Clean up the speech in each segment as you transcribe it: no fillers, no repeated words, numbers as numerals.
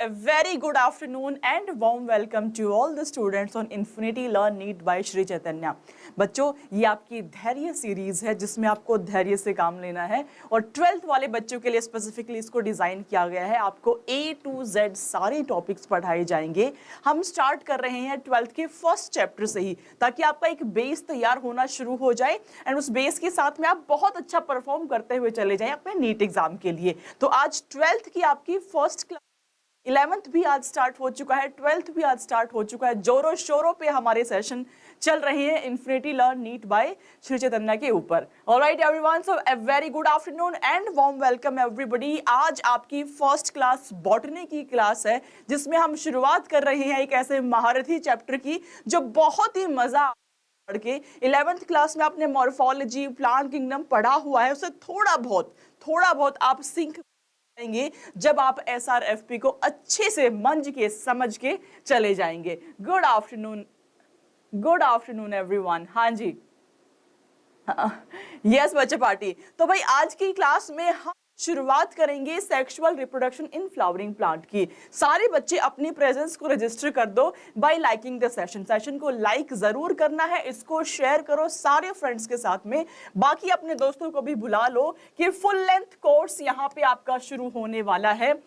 a very good afternoon and warm welcome to all the students on Infinity Learn Neat by Shri चैतन्य। बच्चों, ये आपकी धैर्य series है जिसमें आपको धैर्य से काम लेना है और 12th वाले बच्चों के लिए स्पेसिफिकली इसको डिजाइन किया गया है। आपको A to Z सारे टॉपिक्स पढ़ाए जाएंगे। हम स्टार्ट कर रहे हैं 12th के फर्स्ट चैप्टर से ही, ताकि आपका एक बेस तैयार होना शुरू हो जाए एंड उस बेस के साथ में आप बहुत अच्छा परफॉर्म करते हुए चले जाएं अपने नीट एग्जाम के लिए। तो आज 12th की आपकी फर्स्ट क्लास, 11th भी आज स्टार्ट हो चुका है, 12th भी आज स्टार्ट हो चुका है। जोरों शोरों पे हमारे सेशन चल रहे हैं infinity learn NEET by Shri Chaitanya के ऊपर। Alright everyone, so a very good afternoon and warm welcome everybody. आज आपकी फर्स्ट क्लास बॉटनी की क्लास है जिसमें हम शुरुआत कर रहे हैं एक ऐसे महारथी चैप्टर की जो बहुत ही मजा पढ़ के 11th क्लास में आपने मॉर्फोलॉजी, प्लांट किंगडम पढ़ा हुआ है, उसे थोड़ा बहुत आप सीख जाएंगे जब आप SRFP को अच्छे से मंझ के समझ के चले जाएंगे। Good afternoon everyone. हाँ जी, यस बच्चे पार्टी। तो भाई आज की क्लास में हम शुरुआत करेंगे sexual reproduction in flowering plant की। सारे बच्चे अपनी प्रेजेंस को रजिस्टर कर दो बाय लाइकिंग द सेशन को लाइक जरूर करना है, इसको शेयर करो सारे फ्रेंड्स के साथ में। बाकी अपने दोस्तों को भी बुला लो कि फुल लेंथ कोर्स यहाँ पे आपका शुरू होने वाला है,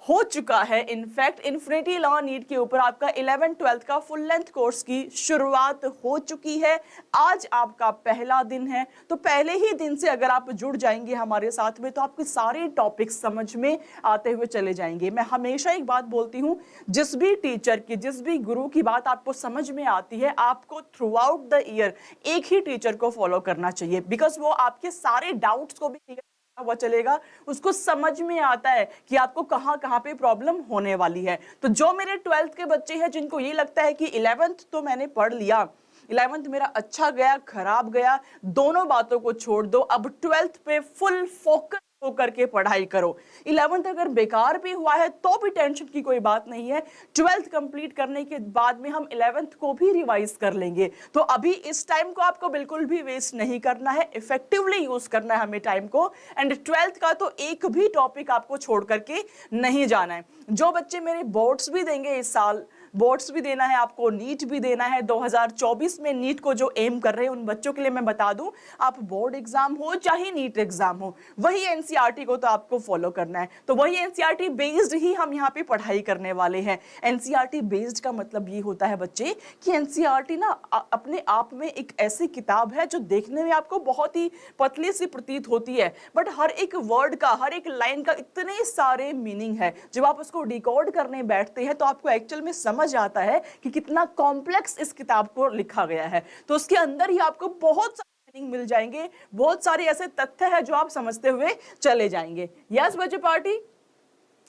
हो चुका है। इनफैक्ट इन्फिनिटी लर्न नीट के ऊपर आपका 11th 12th का फुल लेंथ कोर्स की शुरुआत हो चुकी है। आज आपका पहला दिन है, तो पहले ही दिन से अगर आप जुड़ जाएंगे हमारे साथ में तो आपके सारे टॉपिक्स समझ में आते हुए चले जाएंगे। मैं हमेशा एक बात बोलती हूँ, जिस भी टीचर की, जिस भी गुरु की बात आपको समझ में आती है, आपको थ्रू आउट द ईयर एक ही टीचर को फॉलो करना चाहिए, बिकॉज वो आपके सारे डाउट्स को भी क्लियर हुआ चलेगा, उसको समझ में आता है कि आपको कहां पे प्रॉब्लम होने वाली है। तो जो मेरे 12th के बच्चे हैं जिनको ये लगता है कि 11th तो मैंने पढ़ लिया, 11th मेरा अच्छा गया खराब गया, दोनों बातों को छोड़ दो, अब 12th पे फुल फोकस होकर के पढ़ाई करो। 11th अगर बेकार भी हुआ है तो भी टेंशन की कोई बात नहीं है, 12th कंप्लीट करने के बाद में हम 11th को भी रिवाइज कर लेंगे। तो अभी इस टाइम को आपको बिल्कुल भी वेस्ट नहीं करना है, इफेक्टिवली यूज करना है हमें टाइम को। एंड 12th का तो एक भी टॉपिक आपको छोड़ करके नहीं जाना है। जो बच्चे मेरे बोर्ड्स भी देंगे इस साल, बोर्ड्स भी देना है आपको, नीट भी देना है, 2024 में नीट को जो एम कर रहे हैं उन बच्चों के लिए मैं बता दूं, आप बोर्ड एग्जाम हो चाहे नीट एग्जाम हो, वही एनसीईआरटी को तो आपको फॉलो करना है। तो वही एनसीईआरटी बेस्ड ही हम यहाँ पे पढ़ाई करने वाले हैं। एनसीईआरटी बेस्ड का मतलब ये होता है बच्चे कि एनसीईआरटी ना अपने आप में एक ऐसी किताब है जो देखने में आपको बहुत ही पतली सी प्रतीत होती है, बट हर एक वर्ड का, हर एक लाइन का इतने सारे मीनिंग है। जब आप उसको डिकोड करने बैठते हैं तो आपको एक्चुअल में समझ आता है कि कितना कॉम्प्लेक्स इस किताब को लिखा गया है। तो उसके अंदर ही आपको बहुत सारे मीनिंग मिल जाएंगे, बहुत सारे ऐसे तथ्य है जो आप समझते हुए चले जाएंगे। यस बच्चे पार्टी।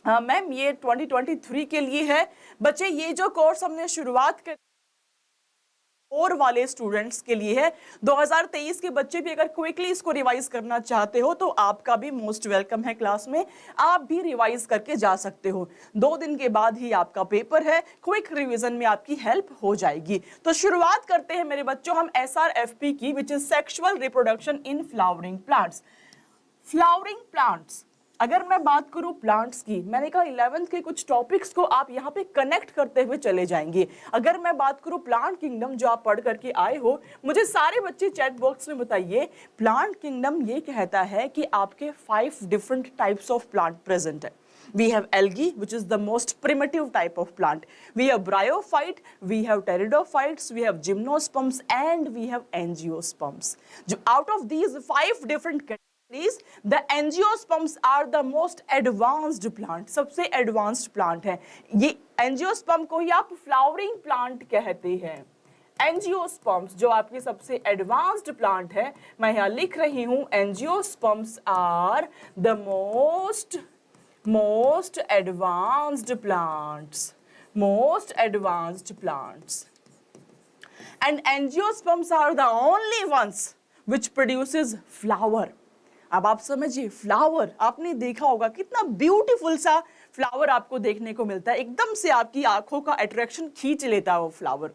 हाँ मैम, ये 2023 के लिए है बच्चे। ये जो कोर्स हमने शुरुआत कर और वाले स्टूडेंट्स के लिए है, 2023 के बच्चे भी अगर क्विकली इसको रिवाइज करना चाहते हो तो आपका भी मोस्ट वेलकम है क्लास में, आप भी रिवाइज करके जा सकते हो। 2 दिन के बाद ही आपका पेपर है, क्विक रिवीजन में आपकी हेल्प हो जाएगी। तो शुरुआत करते हैं मेरे बच्चों हम SRFP की, which is sexual reproduction in flowering plants. Flowering plants, अगर मैं बात करूं प्लांट्स की, मैंने कहा 11th के कुछ टॉपिक्स को आप यहाँ पे कनेक्ट करते हुए चले जाएंगे। अगर मैं बात करूं प्लांट किंगडम जो आप पढ़ करके आए हो, मुझे सारे बच्चे चैट बॉक्स में बताइए, प्लांट किंगडम ये कहता है कि आपके 5 different types of plant present है। We have algae, which is the most primitive type of plant. We have bryophyte, we have pteridophytes, we have gymnosperms, and we have angiosperms. Out of these 5 different categories, the angiosperms are the most advanced plant. सबसे advanced plant है ये। angiosperm को ही आप flowering plant कहते हैं। Angiosperms जो आपके सबसे एडवांस्ड प्लांट है, मैं यहाँ लिख रही हूँ, angiosperms are the most advanced plants and angiosperms are the only ones which produces flower. अब आप समझिए, फ्लावर आपने देखा होगा कितना ब्यूटीफुल सा फ्लावर आपको देखने को मिलता है, एकदम से आपकी आंखों का अट्रैक्शन खींच लेता है वो फ्लावर।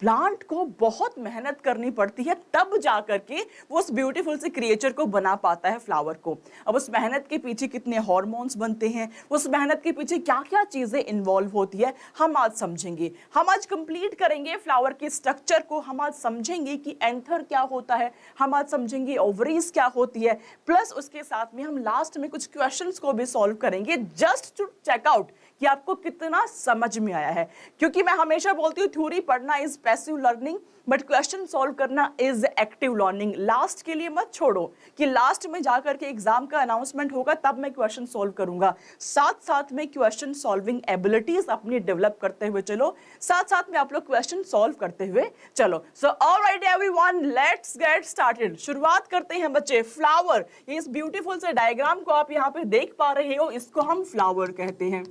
प्लांट को बहुत मेहनत करनी पड़ती है, तब जा करके वो उस ब्यूटीफुल से क्रिएचर को बना पाता है, फ्लावर को। अब उस मेहनत के पीछे कितने हार्मोन्स बनते हैं, उस मेहनत के पीछे क्या क्या चीजें इन्वॉल्व होती है, हम आज समझेंगे। हम आज कंप्लीट करेंगे फ्लावर के स्ट्रक्चर को, हम आज समझेंगे कि एंथर क्या होता है, हम आज समझेंगे ओवरीज क्या होती है, प्लस उसके साथ में हम लास्ट में कुछ क्वेश्चंस को भी सॉल्व करेंगे, जस्ट टू चेक आउट कि आपको कितना समझ में आया है। क्योंकि मैं हमेशा बोलती हूँ थ्योरी पढ़ना is passive learning, but question solve करना इज एक्टिव लर्निंग। लास्ट के लिए मत छोड़ो कि लास्ट में जाकर के एग्जाम का अनाउंसमेंट होगा तब मैं क्वेश्चन सॉल्व करूंगा, साथ साथ में क्वेश्चन सॉल्विंग एबिलिटीज अपनी डेवलप करते हुए चलो, साथ साथ में आप लोग क्वेश्चन सॉल्व करते हुए चलो। So alright everyone, let's get started. शुरुआत करते हैं बच्चे। फ्लावर, इस ब्यूटीफुल से डायग्राम को आप यहाँ पे देख पा रहे हो, इसको हम फ्लावर कहते हैं।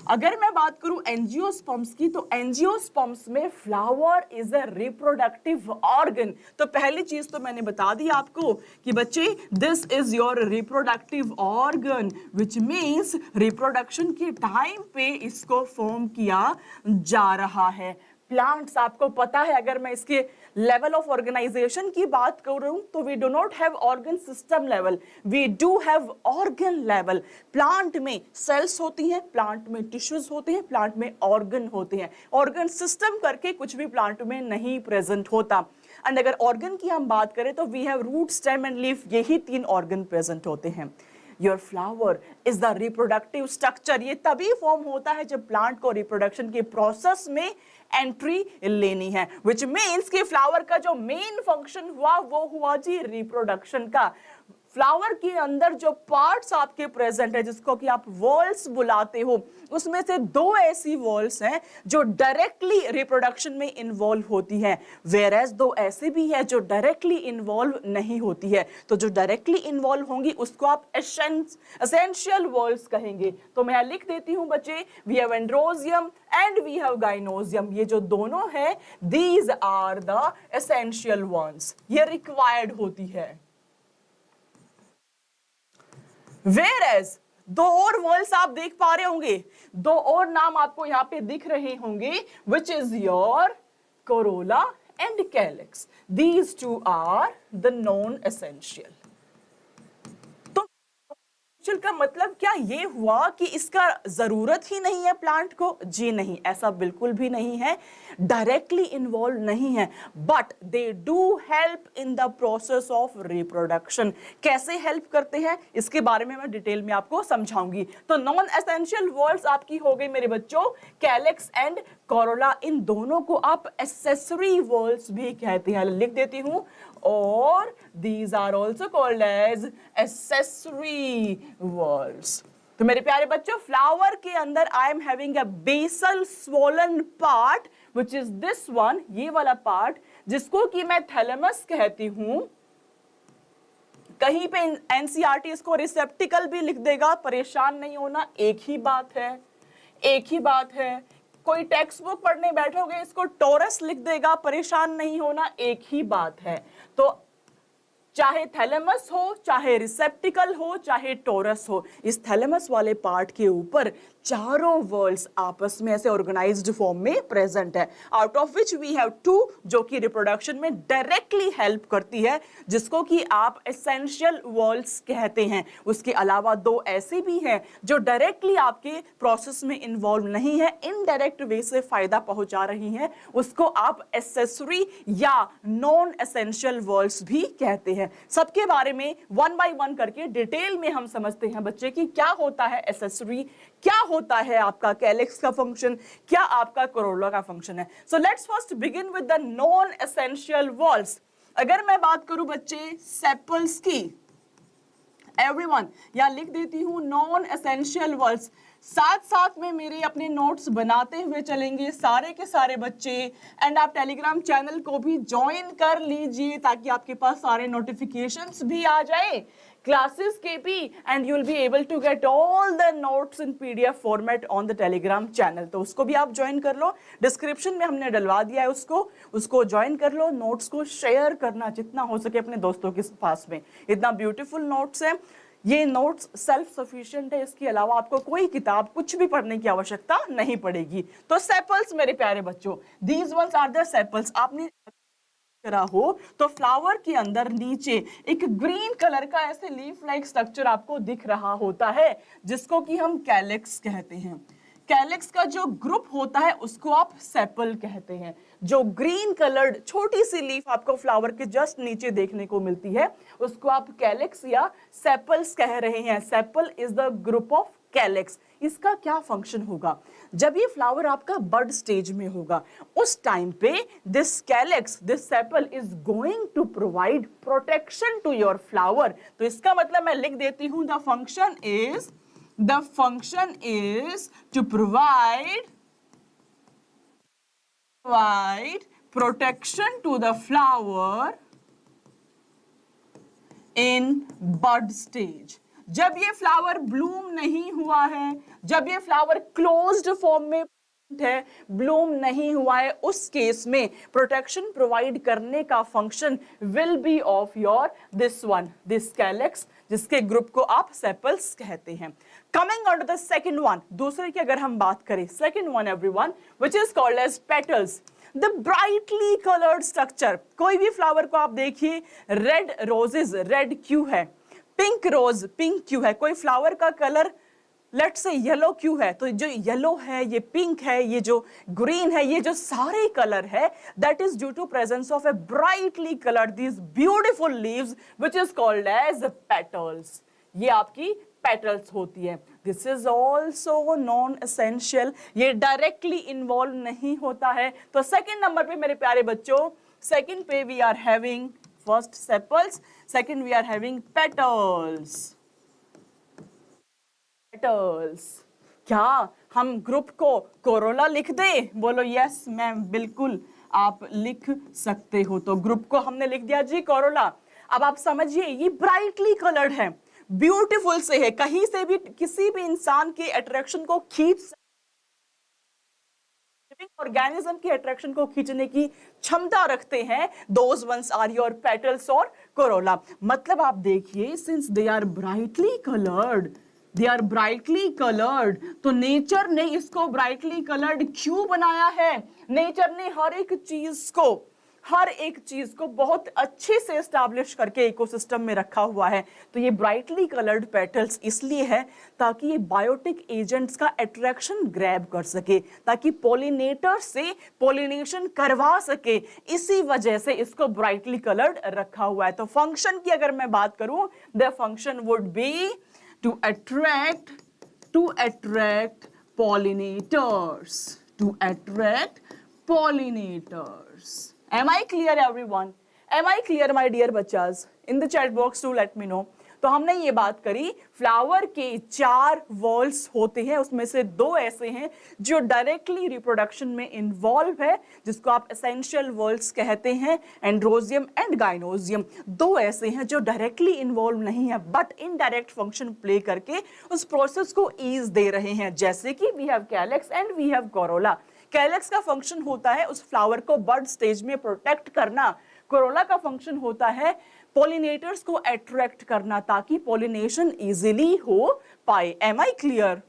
अगर मैं बात करूं एंजियोस्पर्म्स की, तो एंजियोस्पर्म्स में flower is a reproductive organ. तो पहली चीज तो मैंने बता दी आपको कि बच्चे this is your reproductive organ, which means reproduction के टाइम पे इसको फॉर्म किया जा रहा है। प्लांट्स, आपको पता है, अगर मैं इसके लेवल ऑफ ऑर्गेनाइजेशन की बात करूं तो we do not have organ system level, we do have organ level. Plant में सेल्स होती हैं, प्लांट में टिश्यूज होते हैं, प्लांट में ऑर्गन होते हैं। ऑर्गन सिस्टम करके कुछ भी प्लांट में नहीं प्रेजेंट होता। एंड अगर ऑर्गन की हम बात करें तो we have root, stem and leaf, यही 3 ऑर्गन प्रेजेंट होते हैं। Your flower is the reproductive structure. ये तभी फॉर्म होता है जब प्लांट को रिप्रोडक्शन के प्रोसेस में एंट्री लेनी है, विच मीन्स कि फ्लावर का जो मेन फंक्शन हुआ वो हुआ जी रिप्रोडक्शन का। फ्लावर के अंदर जो पार्ट्स आपके प्रेजेंट है, जिसको कि आप वॉल्स बुलाते हो, उसमें से 2 ऐसी वॉल्स हैं जो डायरेक्टली रिप्रोडक्शन में इन्वॉल्व होती हैं, वेयरएज 2 ऐसे भी है जो डायरेक्टली इन्वॉल्व नहीं होती है। तो जो डायरेक्टली इन्वॉल्व होंगी उसको आप एसेंशियल वॉल्स कहेंगे। तो मैं लिख देती हूं बच्चे, we have androecium and we have gynoecium. ये जो दोनों है, these are the essential ones, ये रिक्वायर्ड होती है। Whereas 2 और वर्ल्स आप देख पा रहे होंगे, 2 और नाम आपको यहां पे दिख रहे होंगे, विच is your Corolla and calyx. These 2 are the non-essential। का मतलब क्या ये हुआ कि इसका जरूरत ही नहीं है प्लांट को? जी नहीं, ऐसा बिल्कुल भी नहीं है, डायरेक्टली इन्वॉल्व नहीं है, but they do help in the process of reproduction. कैसे हेल्प करते हैं इसके बारे में मैं डिटेल में आपको समझाऊंगी। तो नॉन एसेंशियल वर्ड्स आपकी हो गई मेरे बच्चों कैलिक्स एंड कोरोला। इन दोनों को आप एक्सेसरी वर्ड्स भी कहते हैं, लिख देती हूं, और these are also called as accessory whorls। तो मेरे प्यारे बच्चों, फ्लावर के अंदर I am having a basal swollen part which is this one, ये वाला पार्ट जिसको कि मैं थैलेमस कहती हूं। कहीं पे एनसीईआरटी इसको रिसेप्टिकल भी लिख देगा, परेशान नहीं होना, एक ही बात है, एक ही बात है। कोई टेक्स्ट बुक पढ़ने बैठोगे इसको टोरस लिख देगा, परेशान नहीं होना, एक ही बात है। तो चाहे थैलेमस हो, चाहे रिसेप्टिकल हो, चाहे टोरस हो, इस थैलेमस वाले पार्ट के ऊपर चारों वर्ल्स आपस में ऐसे ऑर्गेनाइज्ड फॉर्म में प्रेजेंट है, out of which we have 2 जो कि रिप्रोडक्शन में डायरेक्टली हेल्प करती है, जिसको कि आप एसेंशियल वर्ल्स कहते हैं। उसके अलावा 2 ऐसे भी हैं जो डायरेक्टली आपके प्रोसेस में इन्वॉल्व नहीं है, इनडायरेक्ट वे से फायदा पहुंचा रही हैं, उसको आप एसेसरी या नॉन एसेंशियल वर्ल्स भी कहते हैं। सबके बारे में 1 by 1 करके डिटेल में हम समझते हैं बच्चे कि क्या होता है एसेसरी, क्या होता है आपका कैलिक्स का फंक्शन, क्या आपका कोरोला का फंक्शन है। So let's first begin with the non essential walls. अगर मैं बात करूं बच्चे सेपल्स की, एवरीवन यहां लिख देती हूं नॉन एसेंशियल वॉल्स। साथ साथ में मेरे अपने नोट्स बनाते हुए चलेंगे सारे के सारे बच्चे, एंड आप टेलीग्राम चैनल को भी ज्वाइन कर लीजिए ताकि आपके पास सारे नोटिफिकेशंस भी आ जाए क्लासेस के भी, and you will be able to get all the notes in PDF format on the Telegram channel. तो उसको भी आप ज्वाइन कर लो, डिस्क्रिप्शन में हमने डलवा दिया है उसको ज्वाइन कर लो। नोट्स को शेयर करना जितना हो सके अपने दोस्तों के पास में, इतना ब्यूटीफुल नोट्स है। ये नोट्स सेल्फ सफिशिएंट है, इसके अलावा आपको कोई किताब कुछ भी पढ़ने की आवश्यकता नहीं पड़ेगी। तो सेपल्स मेरे प्यारे बच्चों, these ones are the sepals. आपने करा हो तो फ्लावर के अंदर नीचे एक ग्रीन कलर का ऐसे लीफ लाइक स्ट्रक्चर आपको दिख रहा होता है, जिसको कि हम कैलेक्स कहते हैं। कैलेक्स का जो ग्रुप होता है उसको आप सेपल कहते हैं। जो ग्रीन कलर्ड छोटी सी लीफ आपको फ्लावर के जस्ट नीचे देखने को मिलती है उसको आप कैलेक्स या सेपल्स कह रहे हैं। Sepal is the group of calyx. इसका क्या फंक्शन होगा? जब ये फ्लावर आपका बड स्टेज में होगा उस टाइम पे this calyx, this sepal is going to provide protection to your flower. तो इसका मतलब मैं लिख देती हूं, the function is to provide protection to the flower in bud stage। जब ये फ्लावर ब्लूम नहीं हुआ है, जब ये फ्लावर क्लोज्ड फॉर्म में है, ब्लूम नहीं हुआ है, उस केस में प्रोटेक्शन प्रोवाइड करने का function will be of your this one, this calyx, जिसके ग्रुप को आप सेपल्स कहते हैं। Coming on to the second one, दूसरे की अगर हम बात करें, second one everyone, which is called as petals. The brightly coloured structure. कोई भी फ्लावर को आप देखिए, रेड रोजेस रेड क्यों है, पिंक रोज पिंक क्यों है, कोई फ्लावर का कलर लेट से येलो क्यों है, तो जो येलो है, ये पिंक है, ये जो ग्रीन है, ये जो सारे कलर है, that is due to presence of a brightly coloured these beautiful leaves which is called as petals. ये आपकी पेटल्स होती है। This is also non essential, ये डायरेक्टली इन्वॉल्व नहीं होता है। तो सेकेंड नंबर पे मेरे प्यारे बच्चों, सेकेंड पे we are having first sepals, second we are having petals. Petals, क्या हम ग्रुप को कोरोला लिख दे? बोलो यस मैम, बिल्कुल आप लिख सकते हो। तो ग्रुप को हमने लिख दिया जी कोरोला। अब आप समझिए, ये ब्राइटली कलर्ड है, ब्यूटीफुल से है, कहीं से भी किसी भी इंसान के अट्रैक्शन को खींच, ऑर्गेनिज्म के अट्रैक्शन को खींचने की क्षमता रखते हैं। Those ones are your petals और कोरोला। मतलब आप देखिए, since they are brightly coloured, they are brightly coloured, तो नेचर ने इसको ब्राइटली कलर्ड क्यों बनाया है? नेचर ने हर एक चीज को बहुत अच्छे से एस्टैब्लिश करके इकोसिस्टम में रखा हुआ है। तो ये ब्राइटली कलर्ड पेटल्स इसलिए है ताकि ये बायोटिक एजेंट्स का अट्रैक्शन ग्रैब कर सके, ताकि पॉलिनेटर से पॉलिनेशन करवा सके। इसी वजह से इसको ब्राइटली कलर्ड रखा हुआ है। तो फंक्शन की अगर मैं बात करूं, the function would be to attract pollinators। Am I clear everyone? Am I clear my dear बच्चास? In the chat box to let me know। तो हमने ये बात करी, फ्लावर के 4 वॉल्स होते हैं, उसमें से 2 ऐसे हैं जो डायरेक्टली रिप्रोडक्शन में इन्वॉल्व है, जिसको आप एसेंशियल वॉल्स कहते हैं, एंड्रोजियम एंड गाइनोजियम। 2 ऐसे हैं जो डायरेक्टली इन्वॉल्व नहीं है बट इनडायरेक्ट फंक्शन प्ले करके उस प्रोसेस को ईज दे रहे हैं, जैसे कि we have calyx and we have corolla. Calyx का फंक्शन होता है उस फ्लावर को बर्ड स्टेज में प्रोटेक्ट करना, कोरोला का फंक्शन होता है पॉलिनेटर्स को अट्रैक्ट करना ताकि पॉलिनेशन इजीली हो पाए। Am I clear?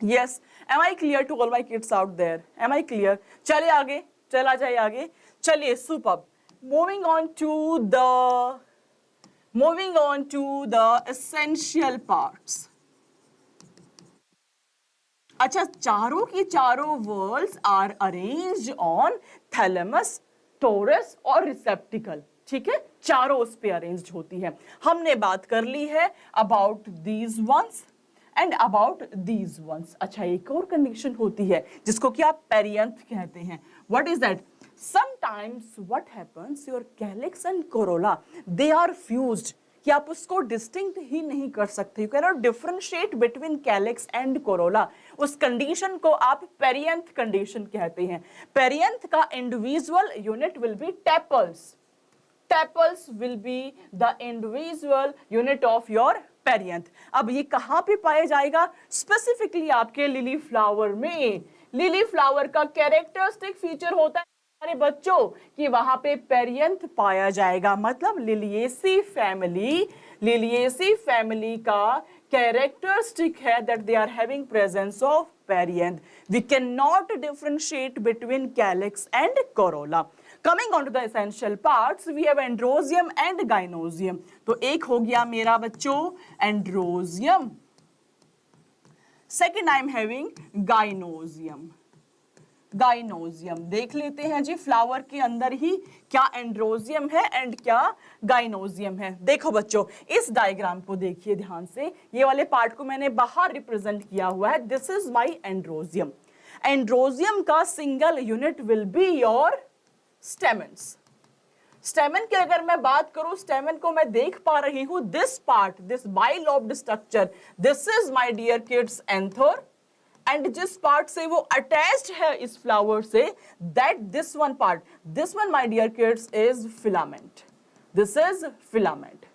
Yes, am I clear to all my kids out there? Am I clear? चलिए आगे, चला जाए आगे, चलिए superb. Moving on to the essential parts. अच्छा, चारों की चारों walls are arranged on thalamus, torus और रिसेप्टिकल। ठीक है, चारों उस पे अरेंज्ड होती है। हमने बात कर ली है about these once and about these once. अच्छा, एक और कंडीशन होती है जिसको कि आप पेरियंथ कहते हैं। What is that? Sometimes what happens, your calyx and corolla they are fused, कि आप उसको डिस्टिंक्ट ही नहीं कर सकते। You can not differentiate between calyx and corolla. उस कंडीशन को आप पेरियंथ कंडीशन कहते हैं। पेरियंथ का individual unit will be tepals. Tepals will be the individual unit of your perianth. अब ये कहां पे पाया जाएगा? स्पेसिफिकली आपके लिली फ्लावर में। लिली फ्लावर का कैरेक्टरिस्टिक फीचर होता है अरे बच्चों कि वहां पे पेरियंथ पाया जाएगा, मतलब लिलिएसी फैमिली का कैरेक्टरिस्टिक है that they are having presence of perianth. We can not differentiate between calyx and corolla. Coming on to the essential parts, we have androecium and gynoecium. तो एक हो गया मेरा बच्चों androecium, second I am having gynoecium. Gynoecium देख लेते हैं जी, flower के अंदर ही क्या एंड्रोजियम है एंड क्या गाइनोजियम है. देखो बच्चों इस डायग्राम को देखिए ध्यान से, ये वाले पार्ट को मैंने बाहर रिप्रेजेंट किया हुआ है. This is my androecium. Androecium का single unit will be your stamens. Stamen की अगर मैं बात करूं, स्टेमन को मैं देख पा रही हूं, this part, this bilobed structure, this is my dear kids anther. And जिस पार्ट से वो अटैच्ड है इस फ्लावर से, that this one part, this one my dear kids is filament. This is filament.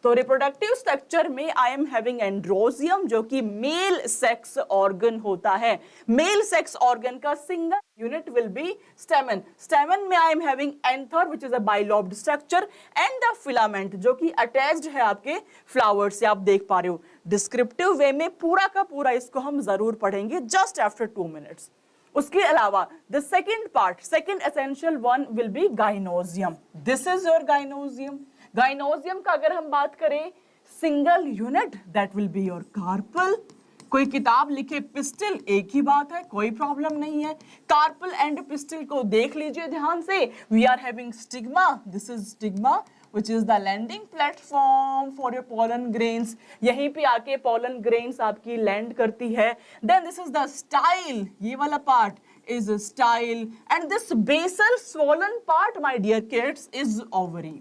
तो रिप्रोडक्टिव स्ट्रक्चर में I am having एंड्रोजियम जो कि मेल सेक्स ऑर्गन होता है. मेल सेक्स ऑर्गन का single unit will be stamen. Stamen में I am having anther which is a bilobed structure and the filament जो कि अटैच्ड है आपके फ्लावर से. आप देख पा रहे हो डिस्क्रिप्टिव वे में पूरा का पूरा इसको हम जरूर पढ़ेंगे जस्ट आफ्टर 2 मिनट्स. उसके अलावा the second part, second essential one will be gynoecium. This is your gynoecium. Gynoecium का अगर हम बात करें single unit that will be your carpel. कोई किताब लिखे पिस्टिल, एक ही बात है, कोई प्रॉब्लम नहीं है. कार्पल एंड पिस्टिल को देख लीजिए ध्यान से. We are having stigma. This is stigma which is the landing platform for your pollen grains. यहीं पे आके pollen grains आपकी लैंड करती है. Then this is the style. ये वाला part is style and this basal swollen part my dear kids is ovary.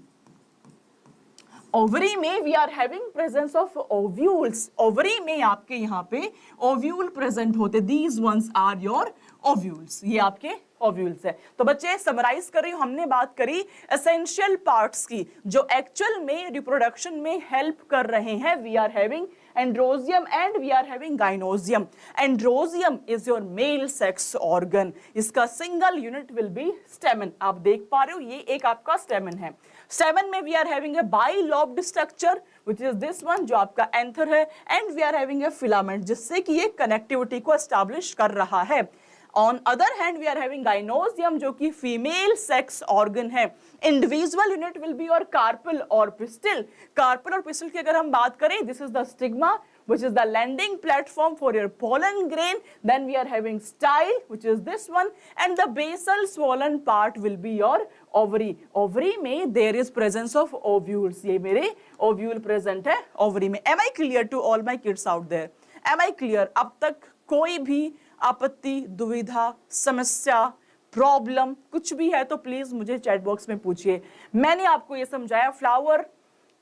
Ovary में we are having presence of ovules. Ovary में आपके यहाँ पे ओव्यूल प्रेजेंट होते. These ones are your ovules. ये आपके ओव्यूल्स है. तो बच्चे समराइज कर रही हूं, हमने बात करी एसेंशियल पार्ट्स की जो एक्चुअल में रिप्रोडक्शन में हेल्प कर रहे हैं. We are having androecium and we are having gynoecium. Androecium is your male sex organ. इसका single unit will be stamen. आप देख पा रहे हो ये एक आपका स्टेमन है. स्टेमन में we are having a bilobed structure which is this one जो आपका एंथर है and we are having a filament जिससे कि ये कनेक्टिविटी को एस्टैब्लिश कर रहा है. On other hand we are having gynoecium जो कि फीमेल सेक्स ऑर्गन है. Individual unit will be your carpel और पिस्टिल. कार्पल और पिस्टिल की अगर हम बात करें, this is the stigma which is the landing platform for your pollen grain. Then we are having style which is this one and the basal swollen part will be your ovary. Ovary में there is presence of ovules. ये मेरे ovule present है ovary में. Am I clear to all my kids out there? Am I clear? अब तक कोई भी आपत्ति, दुविधा, समस्या, प्रॉब्लम कुछ भी है तो प्लीज मुझे चैट बॉक्स में पूछिए. मैंने आपको ये समझाया flower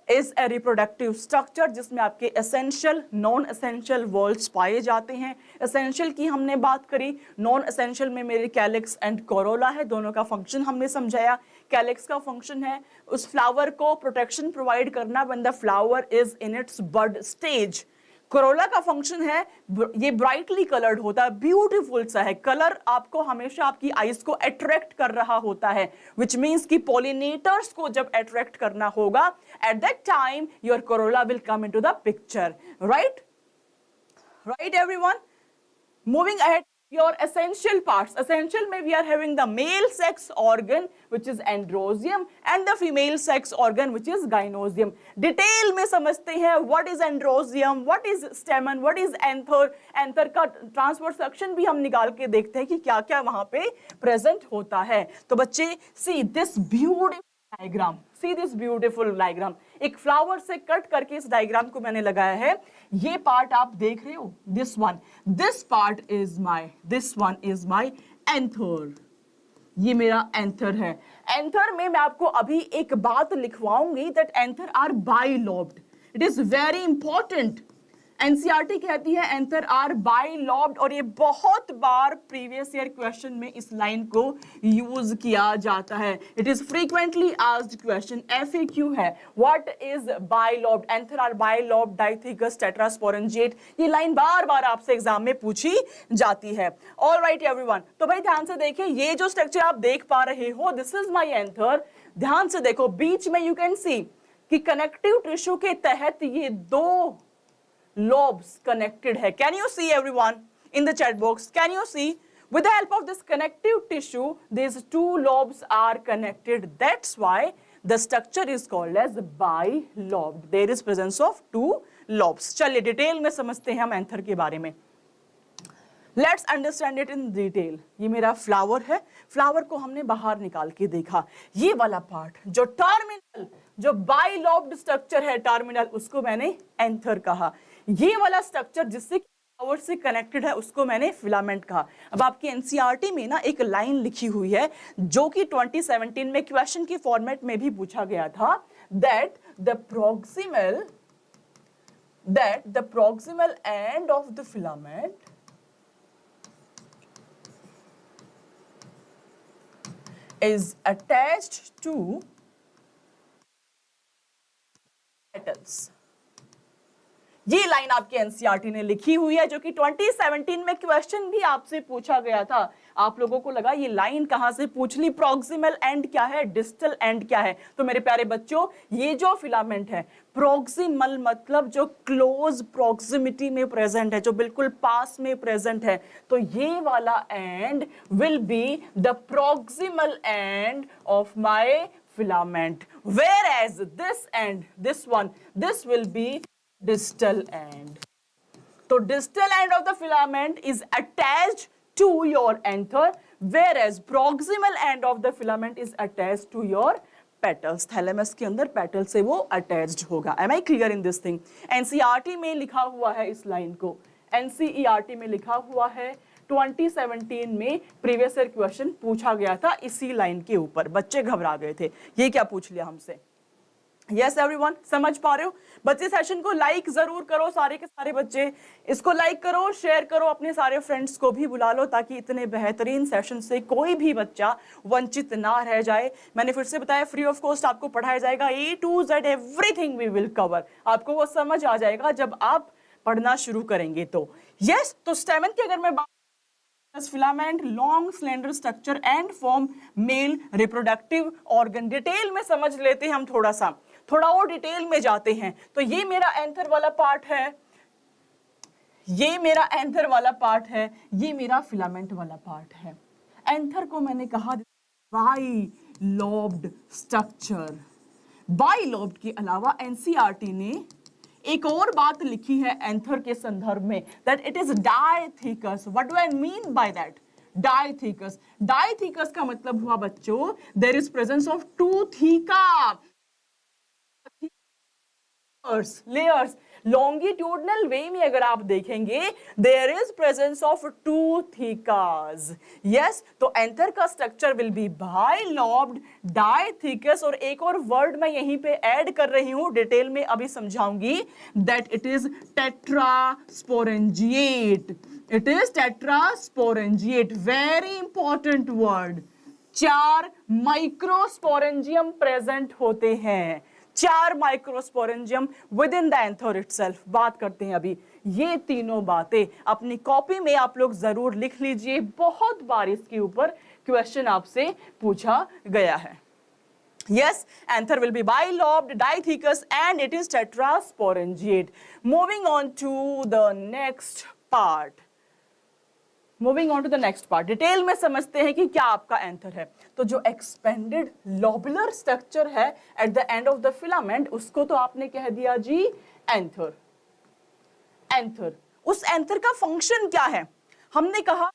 is a reproductive structure जिसमें आपके एसेंशियल नॉन एसेंशियल वॉल्स पाए जाते हैं. एसेंशियल की हमने बात करी, नॉन एसेंशियल में मेरे कैलिक्स एंड कोरोला है. दोनों का फंक्शन हमने समझाया. कैलिक्स का फंक्शन है उस फ्लावर को प्रोटेक्शन प्रोवाइड करना when the flower is in its bud stage. Corolla का फंक्शन है ये ब्राइटली कलर्ड होता है, ब्यूटीफुल सा है. कलर आपको हमेशा आपकी आईज को अट्रैक्ट कर रहा होता है विच मीन्स कि पॉलिनेटर्स को जब अट्रैक्ट करना होगा at that time your Corolla will come into the picture. Right everyone. Moving ahead your essential parts. Essential में we are having the male sex organ which is androzium and the female sex organ which is gynosium. Detail में समझते हैं what is androzium, what is stamen, what is anther. Anther का transverse section भी हम निकाल के देखते हैं कि क्या क्या वहां पे प्रेजेंट होता है. तो बच्चे see this beautiful diagram, see this beautiful diagram. एक फ्लावर से कट करके इस डायग्राम को मैंने लगाया है. ये पार्ट आप देख रहे हो, this one, this part is my, this one is my anther. ये मेरा एंथर है. एंथर में मैं आपको अभी एक बात लिखवाऊंगी that anther are bilobed. It is very important. NCERT कहती है एंथर आर बाइलॉब्ड, और ये बहुत बार प्रीवियस ईयर क्वेश्चन में इस लाइन को यूज किया जाता है। It is frequently asked question, FAQ है, what is bilobed, anther are bilobed dithecous tetrasporangiate. ये लाइन बार बार आपसे एग्जाम में पूछी जाती है। ऑलराइट एवरीवन, तो भाई ध्यान से देखिए, ये जो स्ट्रक्चर आप देख पा रहे हो, दिस इज माय एंथर। ध्यान से देखो, बीच में यू कैन सी कि कनेक्टिव टिश्यू के तहत ये दो lobes connected है। Can you see everyone in the chat box? Can you see? With the help of this connective tissue, these two lobes are connected. That's why the structure is called as bilobed. There is presence of two lobes. चलिए detail में समझते हैं हम anther के बारे में। Let's understand it in detail. ये मेरा फ्लावर है, फ्लावर को हमने बाहर निकाल के देखा। ये वाला पार्ट जो टर्मिनल, जो बाइलॉब्ड स्ट्रक्चर है टर्मिनल, उसको मैंने एंथर कहा। ये वाला स्ट्रक्चर जिससे फ्लावर से कनेक्टेड है उसको मैंने फिलामेंट कहा। अब आपकी एनसीईआरटी में ना एक लाइन लिखी हुई है जो कि 2017 में क्वेश्चन के फॉर्मेट में भी पूछा गया था, that the proximal end of the filament is attached to petals। ये लाइन आपके एनसीईआरटी ने लिखी हुई है जो कि 2017 में क्वेश्चन भी आपसे पूछा गया था। आप लोगों को लगा ये लाइन कहां से पूछ ली, प्रॉक्सिमल एंड क्या है, डिस्टल एंड क्या है। तो मेरे प्यारे बच्चों, ये जो फिलामेंट है, प्रॉक्सिमल मतलब जो क्लोज प्रॉक्सिमिटी में प्रेजेंट है, जो बिल्कुल पास में प्रेजेंट है, तो ये वाला and will be the proximal end of my filament, whereas this end, this will be distal end. So distal end of the filament is attached to your anther, whereas proximal end of the filament is attached to your petals. Thalamus के अंदर petal से वो attached होगा। Am I clear in this thing? NCERT में लिखा हुआ है इस लाइन को, एनसीईआरटी में लिखा हुआ है, 2017 में प्रीवियस ईयर क्वेश्चन पूछा गया था इसी लाइन के ऊपर। बच्चे घबरा गए थे, ये क्या पूछ लिया हमसे। यस एवरीवन, समझ पा रहे हो बच्चे? सेशन को लाइक जरूर करो, सारे के सारे बच्चे इसको लाइक करो, शेयर करो, अपने सारे फ्रेंड्स को भी बुला लो ताकि इतने बेहतरीन सेशन से कोई भी बच्चा वंचित ना रह जाए। मैंने फिर से बताया, फ्री ऑफ कॉस्ट आपको पढ़ाया जाएगा, A to Z everything we will cover. आपको वो समझ आ जाएगा जब आप पढ़ना शुरू करेंगे तो। यस, तो स्टेमन की अगर मैं filament, long slender structure and form male reproductive organ. Detail में समझ लेते हैं हम, थोड़ा और डिटेल में जाते हैं। तो ये मेरा एंथर वाला पार्ट है, ये मेरा एंथर वाला पार्ट है, ये मेरा फिलामेंट वाला पार्ट है। एंथर को मैंने कहा बाइलॉब्ड स्ट्रक्चर। बाइलॉब्ड के अलावा एनसीईआरटी ने एक और बात लिखी है एंथर के संदर्भ में, that it is dithecous. What do I mean by that? Dithecous. Dithecous का मतलब हुआ बच्चों, there is presence of two theca layers. Longitudinal way में अगर आप देखेंगे, there is presence of two thecas. Yes, तो एंथर का structure will be bilobed dithecous. और एक और वर्ड मैं यहीं पे ऐड कर रही हूं, डिटेल में अभी समझाऊंगी, that it is tetrasporangiate. It is tetrasporangiate, very important word. 4 microsporangium present होते हैं, 4 microsporangium within the anther itself. बात करते हैं अभी ये तीनों बातें, अपनी कॉपी में आप लोग जरूर लिख लीजिए, बहुत बार इसके ऊपर क्वेश्चन आपसे पूछा गया है। Yes, anther will be bilobed, dithecus, and it is tetrasporangiate. Moving on to the next part. Detail में समझते हैं कि क्या आपका एंथर है। तो जो एक्सपेंडेड लोबुलर स्ट्रक्चर है at the end of the filament, उसको तो आपने कह दिया जी एंथर। उस एंथर का फंक्शन क्या है? हमने कहा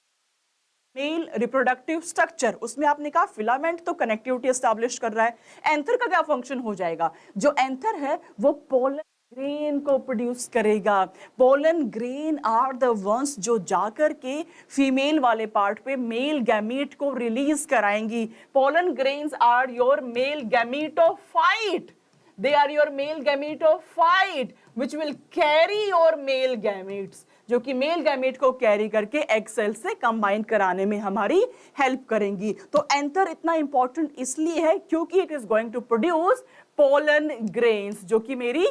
मेल रिप्रोडक्टिव स्ट्रक्चर, उसमें आपने कहा फिलामेंट तो कनेक्टिविटी एस्टैब्लिश कर रहा है। एंथर का क्या फंक्शन हो जाएगा? जो एंथर है वो पोलन ग्रेन को प्रोड्यूस करेगा। Pollen grain are the ones जो जाकर के फीमेल वाले पार्ट पे मेल गैमीट को रिलीज कराएंगी। Pollen grains are your male gametophyte. They are your male gamete of phyte which will carry your male gametes, जो कि मेल गैमेट को कैरी करके एग सेल से कंबाइन कराने में हमारी हेल्प करेंगी। तो एंथर इतना इंपॉर्टेंट इसलिए है क्योंकि it is going to produce pollen grains, जो कि मेरी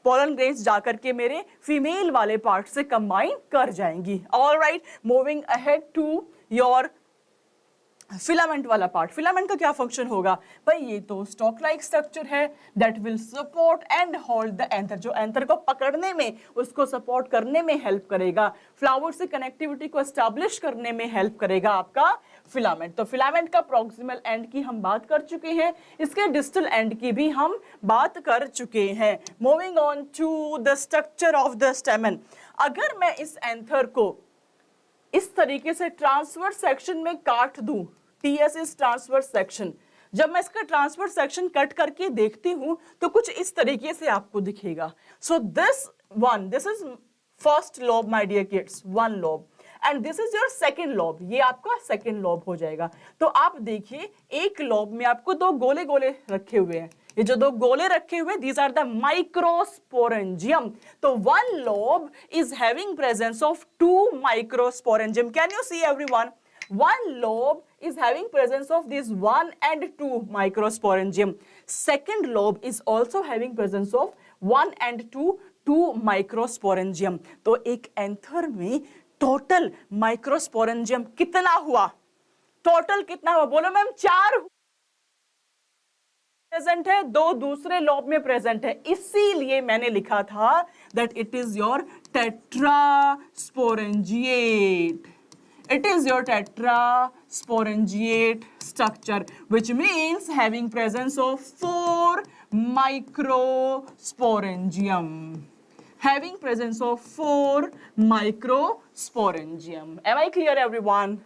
पोलन ग्रेन्स जाकर के मेरे फीमेल वाले पार्ट से कंबाइन कर जाएंगी। Alright, moving ahead to your filament वाला पार्ट। फिलामेंट का क्या फंक्शन होगा भाई, ये तो स्टॉक लाइक स्ट्रक्चर है that will support and hold the anther, जो एंथर को पकड़ने में, उसको सपोर्ट करने में हेल्प करेगा, फ्लावर से कनेक्टिविटी को एस्टैब्लिश करने में हेल्प करेगा आपका फिलामेंट। तो फिलामेंट का प्रॉक्सिमल एंड की हम बात कर चुके हैं, इसके डिस्टल एंड की भी हम बात कर चुके हैं। Moving on to the structure of the stamen. अगर मैं इस एंथर को इस तरीके से ट्रांसवर्स सेक्शन में काट दूं, टीएस इज ट्रांसवर्स सेक्शन, जब मैं इसका ट्रांसवर्स सेक्शन कट करके देखती हूं तो कुछ इस तरीके से आपको दिखेगा। So this is first lobe my dear kids, one lobe, and this is your second lobe, ये आपका सेकेंड लोब हो जाएगा। तो आप देखिए एक लोब में आपको दो गोले गोले रखे हुए हैं, ये जो दो गोले रखे हुए, these are the microsporangium. तो one lobe is having presence of two microsporangium. Can you see everyone? One lobe is having presence of these 1 and 2 microsporangium. Second lobe is also having presence of 1 and 2 microsporangium. तो एक anther में total microsporangium कितना हुआ? Total कितना हुआ? बोलो ma'am, 4 present है, 2 दूसरे लोब में प्रेजेंट है, इसीलिए मैंने लिखा था that it is your tetrasporangiate. It is your tetrasporangiate structure, which means having presence of 4 microsporangium. Having presence of 4 microsporangium. Am I clear, everyone?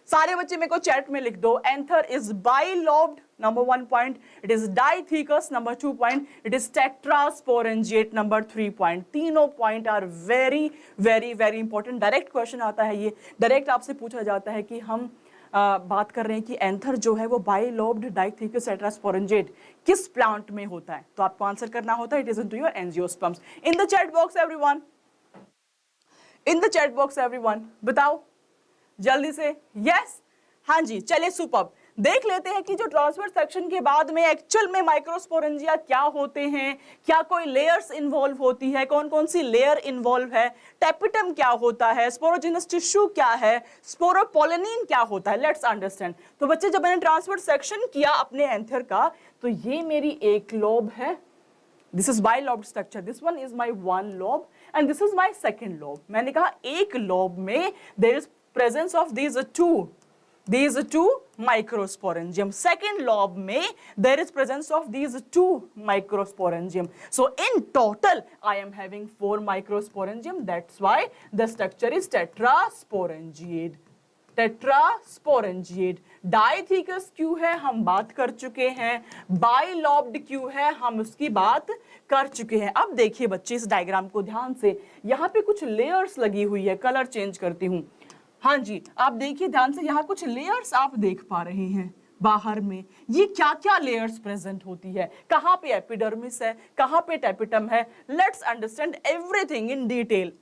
सारे बच्चे मेरे को चैट में लिख दो, anther is bilobed, number 1 point, it is dithecous, number 2 point, it is tetrasporangiate, number 3 point. तीनों point are very very very important. Direct question आता है, ये डायरेक्ट आपसे पूछा जाता है कि हम बात कर रहे हैं कि एंथर जो है वो बाइलोब्ड डाइथिकस टेट्रास्पोरेंजिएट किस प्लांट में होता है, तो आपको आंसर करना होता है it is into your angiosperms. In the chat box everyone, in the chat box everyone, बताओ जल्दी से। यस, हाँ जी, चलिए सुपर्ब। देख लेते हैं कि जो ट्रांसवर्स सेक्शन के बाद में एक्चुअल में माइक्रोस्पोरेंजिया क्या होते हैं, क्या कोई लेयर्स इन्वॉल्व होती है, कौन कौन सी लेयर इन्वॉल्व है, टेपिटम क्या होता है, स्पोरोजिनस टिश्यू क्या है, स्पोरोपोलेनिन क्या होता है, लेट्स अंडरस्टैंड। तो बच्चे, जब मैंने ट्रांसवर्स सेक्शन किया अपने एंथर का, तो ये मेरी एक लोब है, this is bilobed structure, this one is my 1 lobe and this is my second lobe. मैंने कहा एक लोब में there is presence of these two microsporangium. Second lobe में there is presence of these 2 microsporangium. So in total I am having 4 microsporangium. That's why the structure is tetrasporangiate. Tetrasporangiate. डाइथिकस क्यों है हम बात कर चुके हैं, बाइलोब्ड क्यों है हम उसकी बात कर चुके हैं। अब देखिए बच्चे इस डायग्राम को ध्यान से, यहाँ पे कुछ लेयर्स लगी हुई है, कलर चेंज करती हूँ। हाँ जी, आप देखिए ध्यान से, यहाँ कुछ लेयर्स आप देख पा रहे हैं बाहर में। ये क्या क्या लेयर्स प्रेजेंट होती है, कहाँ पे एपिडर्मिस है, कहाँ पे टेपिटम है, let's understand everything in detail.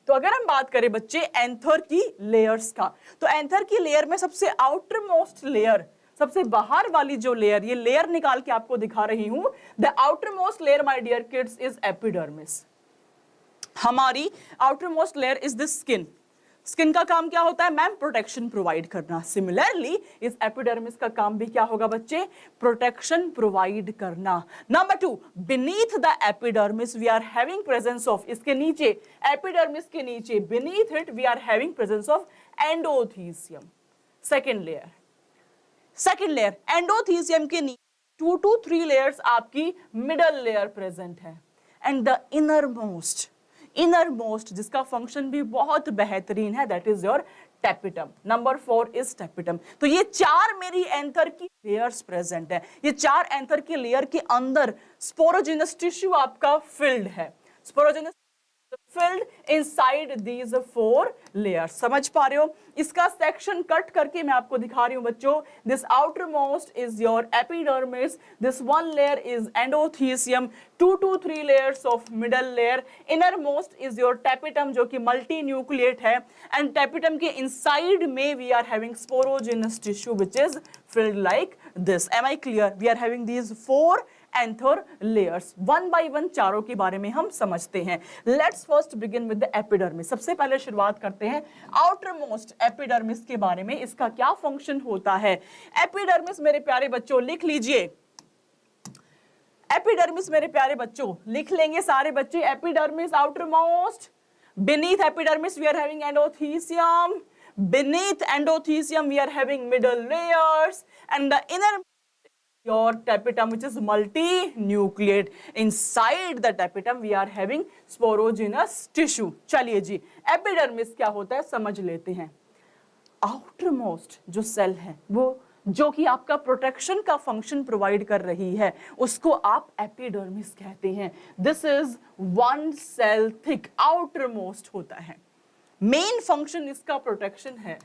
तो अगर हम बात करें बच्चे एंथर की लेयर्स का, तो एंथर की लेयर में सबसे आउटर मोस्ट लेयर, सबसे बाहर वाली जो लेयर, ये लेयर निकाल के आपको दिखा रही हूं, the outer most layer my dear kids is epidermis. हमारी outer most layer is the skin. Skin का काम क्या होता है मैम? प्रोटेक्शन प्रोवाइड करना। सिमिलरली इस एपिडर्मिस का काम भी क्या होगा बच्चे? प्रोटेक्शन प्रोवाइड करना। Number 2, beneath the epidermis we are having presence of, इसके नीचे, एपिडर्मिस के नीचे, beneath it we are having presence of endothecium. Second layer endothecium के नीचे 2 to 3 लेयर्स आपकी मिडल लेयर प्रेजेंट है। एंड द इनरमोस्ट जिसका फंक्शन भी बहुत बेहतरीन है, that is your tapetum. Number 4 is tapetum. तो ये 4 मेरी एंथर की लेयर्स प्रेजेंट है। ये 4 एंथर की लेयर के अंदर स्पोरोजिनस टिश्यू आपका फिल्ड है। Sporogenous filled inside these four layers. समझ पा रहे हो? इसका सेक्शन कट करके मैं आपको दिखा रही हूं बच्चों. This outermost is your epidermis. This one layer is endothelium. 2 to 3 layers of middle layer. Innermost is your tapetum जो कि multinucleate है. And tapetum के inside में we are having sporogenous tissue which is filled like this. Am I clear? We are having these four anther layers. One by one चारों के बारे में हम समझते हैं. Let's first begin with the epidermis. सबसे पहले शुरुआत करते हैं आउटर मोस्ट एपिडर्मिस के बारे में. इसका क्या फंक्शन होता है? एपिडर्मिस मेरे प्यारे बच्चों लिख लीजिए. एपिडर्मिस मेरे प्यारे बच्चों लिख लेंगे सारे बच्चे. Epidermis outer most. beneath epidermis we are having endothelium. Beneath endothelium we are having middle layers, and the inner your tapetum which is multinucleate. Inside the tapetum we are having sporogenous tissue. चलिए जी, epidermis क्या होता है समझ लेते हैं. Outer most जो cell है वो जो कि आपका प्रोटेक्शन का फंक्शन प्रोवाइड कर रही है उसको आप एपिडर्मिस कहते हैं. This is one cell thick outermost होता है. मेन फंक्शन इसका प्रोटेक्शन है.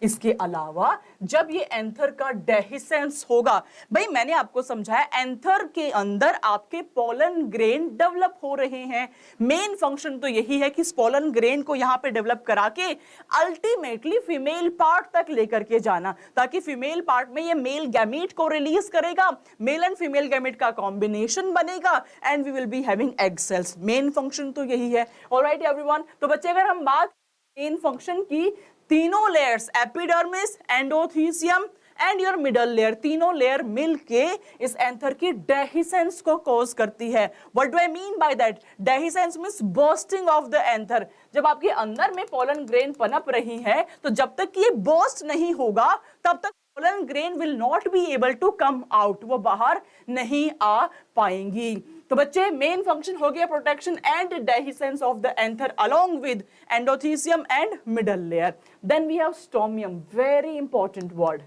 इसके अलावा जब ये एंथर का डेहिसेंस होगा, भाई मैंने आपको समझाया एंथर के अंदर आपके पोलन ग्रेन डेवलप हो रहे हैं. मेन फंक्शन तो यही है कि पोलन ग्रेन को यहां पे डेवलप करा के अल्टीमेटली फीमेल पार्ट तक लेकर के जाना, ताकि फीमेल पार्ट में ये मेल गैमीट को रिलीज करेगा, मेल एंड फीमेल गैमीट का कॉम्बिनेशन बनेगा and we will be having egg cells. Main function तो यही है. ऑलराइट एवरीवन, तो बच्चे अगर हम बात मेन फंक्शन की, तीनों layers epidermis, endothecium and your middle layer, तीनों लेयर मिलके इस एंथर की डेहिसेंस को कॉज करती है. What do I mean by that? Dehiscence means bursting of the anther. जब आपके अंदर में पोलन ग्रेन पनप रही है तो जब तक ये बर्स्ट नहीं होगा तब तक pollen grain will not be able to come out. वो बाहर नहीं आ पाएंगी. तो बच्चे मेन फंक्शन हो गया protection and dehiscence of the anther along with endothecium and middle layer. Then we have stomium. Very important word.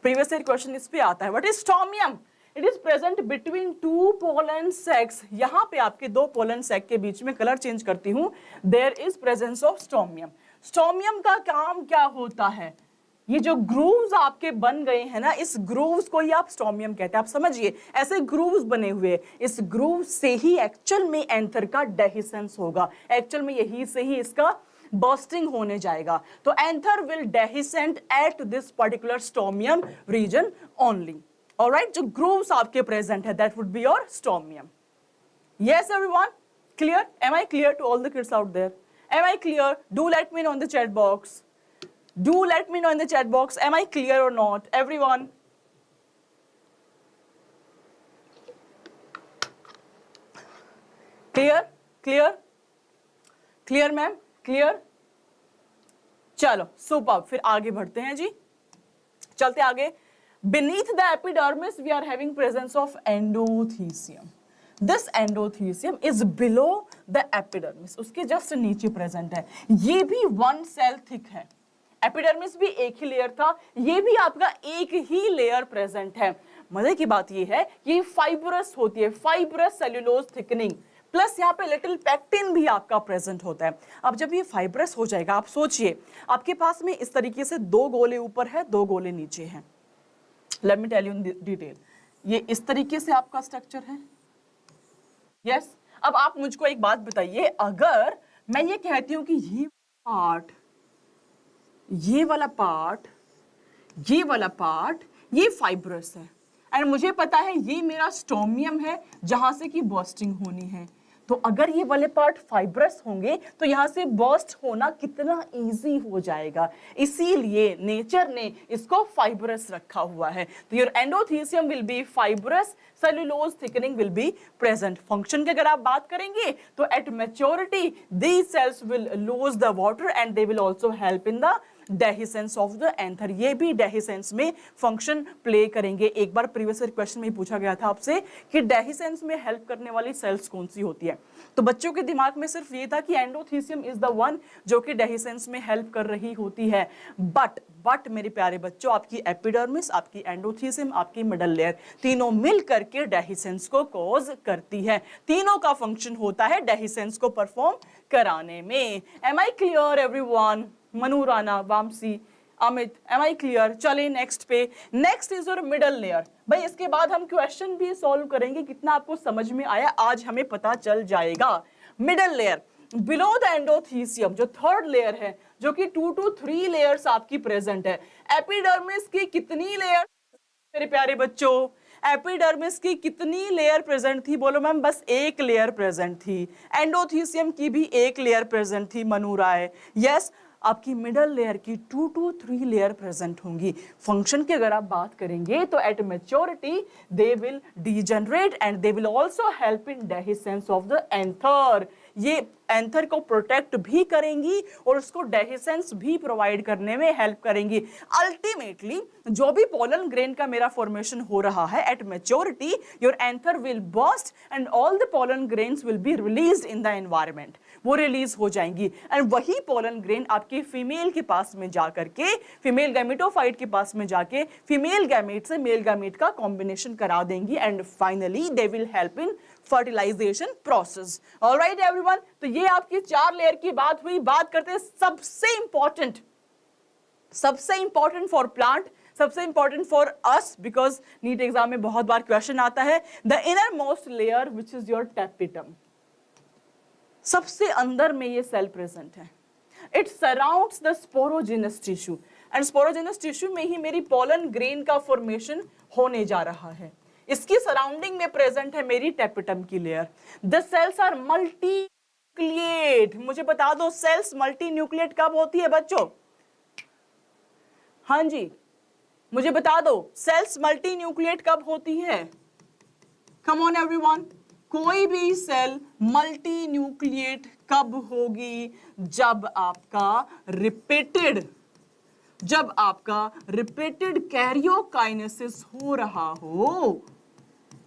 Previous year question इस पे आता है. What is stomium? It is present between two pollen sacs. यहां पे आपके दो pollen sac के बीच में, कलर चेंज करती हूं, there is presence of stomium. Stomium का काम क्या होता है? ये जो ग्रूव्स आपके बन गए हैं ना, इस ग्रूव्स को ही आप स्टोमियम कहते हैं. आप समझिए ऐसे ग्रूव्स बने हुए, इस ग्रूव से ही एक्चुअल में एंथर का डेहिसेंस होगा. एक्चुअल में यही से ही इसका बर्स्टिंग होने जाएगा. तो anther will dehiscent at this particular stomium region only. Alright, जो ग्रूव्स आपके प्रेजेंट है that would be your stomium. Yes everyone, clear? Am I clear to all the kids out there? Am I clear? Do let me know in the chat box. Do let me know in the chat box, am I clear or not, everyone? Clear? Clear? Clear ma'am? Clear? चलो super. फिर आगे बढ़ते हैं जी, चलते आगे. Beneath the epidermis we are having presence of endothelium. This endothelium is below the epidermis. उसके just नीचे present है. ये भी वन सेल थिक है. एपिडर्मिस भी एक ही लेयर था, ये भी आपका एक ही लेयर प्रेजेंट है. मजे की बात ये है कि फाइब्रस होती है, फाइब्रस सेल्यूलोज थिकनिंग, प्लस यहाँ पे लिटिल पेक्टिन भी आपका प्रेजेंट होता है. अब जब ये फाइब्रस हो जाएगा, आप सोचिए आपके पास में इस तरीके से दो गोले ऊपर है, दो गोले नीचे हैं. Let me tell you in detail. ये इस तरीके से आपका स्ट्रक्चर है. यस. अब आप मुझको एक बात बताइए, अगर मैं ये कहती हूँ कि ये पार्ट, ये वाला पार्ट, ये वाला पार्ट, ये फाइब्रस है एंड मुझे पता है ये मेरा स्टोमियम है जहां से की बर्स्टिंग होनी है, तो अगर ये वाले पार्ट फाइब्रस होंगे तो यहां से बर्स्ट होना कितना इजी हो जाएगा. इसीलिए नेचर ने इसको फाइब्रस रखा हुआ है. तो your endothecium will be fibrous, cellulose thickening will be present. Function की अगर आप बात करेंगे तो at maturity these cells will lose the water and they will also help in the dehiscence of the anther, ये भी डेहिसेंस में function play करेंगे। एक बार प्रीवियस ईयर क्वेश्चन में पूछा गया था आपसे कि डेहिसेंस में हेल्प करने वाली सेल्स कौन सी होती है, तो बच्चों के दिमाग में सिर्फ ये था कि एंडोथीसियम इज द वन जो कि डेहिसेंस में हेल्प कर रही होती है। बट मेरे प्यारे बच्चों, आपकी एपिडर्मिस, आपकी एंडोथीसियम, आपकी मिडल लेयर, तीनों मिल करके डेहिसेंस को कॉज करती है। तीनों का फंक्शन होता है डेहिसेंस को परफॉर्म कराने में। Am I clear everyone? Manu Rana, Vamsi, Amit, am I clear? चले नेक्स्ट पे। Next is your middle layer. भाई इसके बाद हम क्वेश्चन भी सॉल्व करेंगे, कितना आपको समझ में आया आज हमें पता चल जाएगा। Middle layer below the endothecium, जो थर्ड लेयर है, जो कि 2 to 3 लेयर्स आपकी प्रेजेंट है। एपिडर्मिस की कितनी लेयर मेरे प्यारे बच्चों? एपिडर्मिस की कितनी लेयर प्रेजेंट थी? बोलो मैम, बस एक लेयर प्रेजेंट थी। एंडोथीसियम की भी एक लेयर प्रेजेंट थी मनु राय। यस, आपकी मिडल लेयर की 2 to 3 लेयर प्रेजेंट होंगी। फंक्शन की अगर आप बात करेंगे तो at maturity they will degenerate and they will also help in dehiscence of the anther. ये एंथर को प्रोटेक्ट भी करेंगी और उसको डेहिसेंस भी प्रोवाइड करने में हेल्प करेंगी। अल्टीमेटली जो भी पोलन ग्रेन का मेरा फॉर्मेशन हो रहा है, at maturity your anther will burst and all the pollen grains will be released in the environment. वो रिलीज हो जाएंगी एंड वही पोलन ग्रेन आपकी फीमेल के पास में जाकर के, फीमेल गैमेटोफाइट के पास में जाके फीमेल गैमेट से मेल गैमेट का कॉम्बिनेशन करा देंगी and finally they will help in fertilisation process. Alright everyone, तो ये आपकी 4 लेयर की बात हुई। बात करते हैं सबसे इंपॉर्टेंट फॉर प्लांट, सबसे important for us, because NEET exam में बहुत बार क्वेश्चन आता है, the inner most layer which is your tapetum. सबसे अंदर में ये सेल प्रेजेंट है। It surrounds the sporogenous tissue and sporogenous tissue में ही मेरी पोलन ग्रेन का फॉर्मेशन होने जा रहा है। इसकी सराउंडिंग में प्रेजेंट है मेरी टेपिटम की लेयर। The cells are multinucleate. मुझे बता दो सेल्स मल्टी न्यूक्लिएट कब होती है बच्चों? हाँ जी, मुझे बता दो सेल्स मल्टी न्यूक्लिएट कब होती है? कम ऑन एवरीवन, कोई भी सेल मल्टी न्यूक्लिएट कब होगी? जब आपका रिपीटेड कैरियोकाइनेसिस हो रहा हो।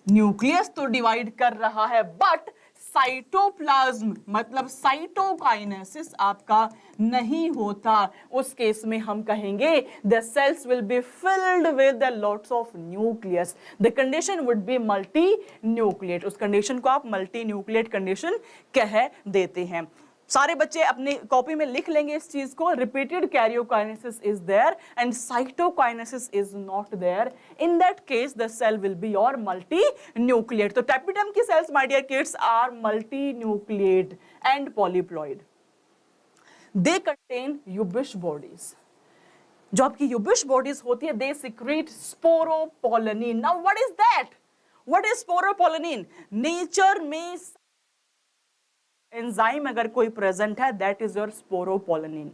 न्यूक्लियस तो डिवाइड कर रहा है बट साइटोप्लाज्म मतलब साइटोकाइनेसिस आपका नहीं होता। उस केस में हम कहेंगे the cells will be filled with the lots of nucleus. The condition would be multinucleate. उस कंडीशन को आप मल्टी न्यूक्लिएट कंडीशन कह देते हैं। सारे बच्चे अपने कॉपी में लिख लेंगे इस चीज को। Repeated karyokinesis is there and cytokinesis is not there. In that case the cell will be your multinucleate. तो टेपिटम की cells my dear kids are multinucleate and polyploid. They contain Ubisch bodies. जो आपकी Ubisch bodies होती है they secrete sporopollenin. Now what is that? What is sporopollenin? Nature में enzyme अगर कोई present है दैट इज योर स्पोरोपोलिन।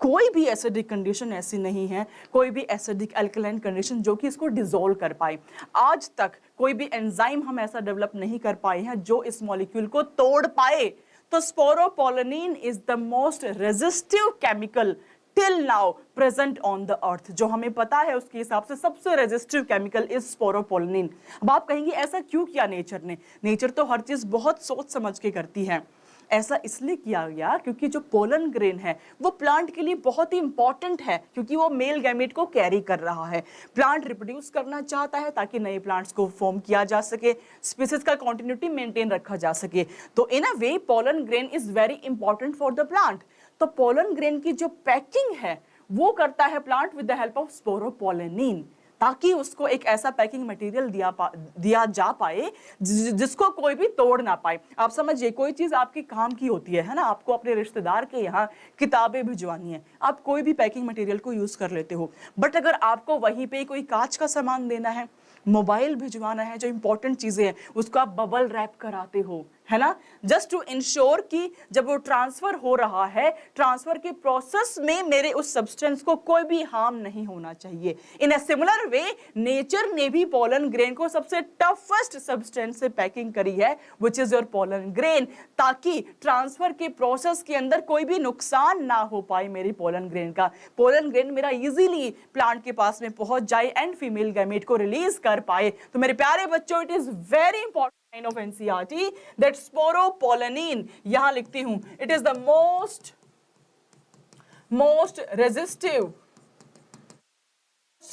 कोई भी एसिडिक कंडीशन ऐसी नहीं है, कोई भी एसिडिक अल्कलाइन कंडीशन जो कि इसको डिसॉल्व कर पाए। आज तक कोई भी एंजाइम हम ऐसा डेवलप नहीं कर पाए हैं जो इस मॉलिक्यूल को तोड़ पाए। तो sporopollenin is the most resistive chemical till now present on the earth. जो हमें पता है उसके हिसाब से सबसे रेजिस्टिव केमिकल इज स्पोरोपोलिन। अब आप कहेंगे ऐसा क्यों किया नेचर ने? नेचर तो हर चीज बहुत सोच समझ के करती है। ऐसा इसलिए किया गया क्योंकि जो पोलन ग्रेन है वो प्लांट के लिए बहुत ही इंपॉर्टेंट है, क्योंकि वो मेल गैमेट को कैरी कर रहा है। प्लांट रिप्रोड्यूस करना चाहता है ताकि नए प्लांट्स को फॉर्म किया जा सके, स्पीसीज का कंटिन्यूटी मेंटेन रखा जा सके। तो in a way pollen grain is very important for the plant. तो पोलन ग्रेन की जो पैकिंग है वो करता है plant with the help of sporopollenin, ताकि उसको एक ऐसा पैकिंग मटेरियल दिया जा पाए जिसको कोई भी तोड़ ना पाए। आप समझिए कोई चीज आपके काम की होती है ना, आपको अपने रिश्तेदार के यहाँ किताबें भिजवानी है, आप कोई भी पैकिंग मटेरियल को यूज कर लेते हो। बट अगर आपको वहीं पे कोई कांच का सामान देना है, मोबाइल भिजवाना है, जो इंपॉर्टेंट चीजें हैं उसको आप बबल रैप कराते हो, है ना, जस्ट टू इंश्योर कि जब वो ट्रांसफर हो रहा है, ट्रांसफर के प्रोसेस में मेरे उस सब्सटेंस को कोई भी हार्म नहीं होना चाहिए। इन अ सिमिलर वे नेचर ने भी पोलन ग्रेन को सबसे टफेस्ट सब्सटेंस से पैकिंग करी है, विच इज योर पोलन ग्रेन, ताकि ट्रांसफर के प्रोसेस के अंदर कोई भी नुकसान ना हो पाए मेरी पोलन ग्रेन का। पोलन ग्रेन मेरा इजीली प्लांट के पास में पहुंच जाए एंड फीमेल गैमेट को रिलीज कर पाए। तो मेरे प्यारे बच्चों, it is very important of NCERT that sporopollenin, यहां लिखती हूं, it is the most